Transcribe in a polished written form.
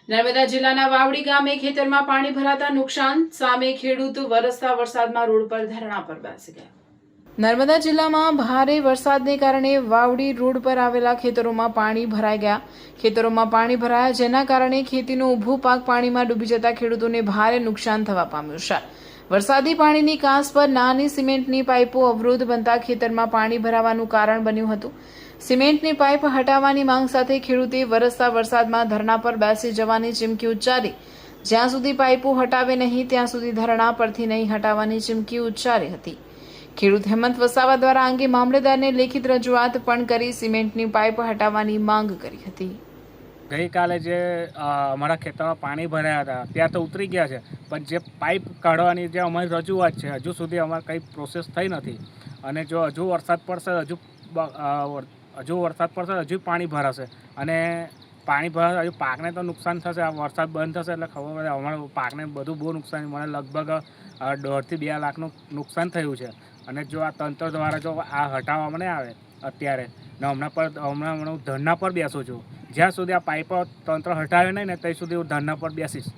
નર્મદા જિલ્લાના વાવડી ગામે ખેતરમાં પાણી ભરાતા નુકસાન સામે ખેડૂત વરસતા વરસાદમાં રોડ પર ધરણા પર બેસી ગયા। નર્મદા જિલ્લામાં ભારે વરસાદને કારણે વાવડી રોડ પર આવેલા ખેતરોમાં પાણી ભરાઈ ગયા। ખેતરોમાં પાણી ભરાયા જેના કારણે ખેતીનો ઊભો પાક પાણીમાં ડૂબી જતા ખેડૂતોને ભારે નુકસાન થવા પામ્યું છે। વરસાદી પાણીની કાંસ પર નાની સિમેન્ટની પાઇપો અવરોધ બનતા ખેતરમાં પાણી ભરાવાનું કારણ બન્યું હતું। સિમેન્ટની પાઇપ હટાવવાની માંગ સાથે ખેડૂતે વરસતા વરસાદમાં ધરણા પર બેસી જવાની ચીમકી ઉચ્ચારી। જ્યાં સુધી પાઇપો હટાવે નહીં ત્યાં સુધી ધરણા પરથી નહીં હટાવવાની ચીમકી ઉચ્ચારી હતી। ખેડૂત હેમંત વસાવા દ્વારા અંગે મામલેદારને લેખિત રજૂઆત પણ કરી સિમેન્ટની પાઇપ હટાવવાની માંગ કરી હતી। ગઈકાલે જે અમારા ખેતરમાં પાણી ભરાયા હતા ત્યાં તો ઉતરી ગયા છે, પણ જે પાઇપ કાઢવાની જે અમારી રજૂઆત છે હજુ સુધી અમારે કંઈ પ્રોસેસ થઈ નથી। અને જો હજુ વરસાદ પડશે હજુ પાણી ભરાશે અને પાણી ભરાશે હજુ પાકને તો નુકસાન થશે। આ વરસાદ બંધ થશે એટલે ખબર પડે અમારા પાકને બધું બહુ નુકસાન, મને લગભગ 1.5 થી 2 લાખનું નુકસાન થયું છે। અને જો આ તંત્ર દ્વારા જો આ હટાવવામાં નહીં આવે અત્યારે ને હમણાં હું ધરના પર બેસું છું। જ્યાં સુધી આ પાઇપો તંત્ર હટાવે નહીં ને ત્યાં સુધી હું ધરના પર બેસીશ।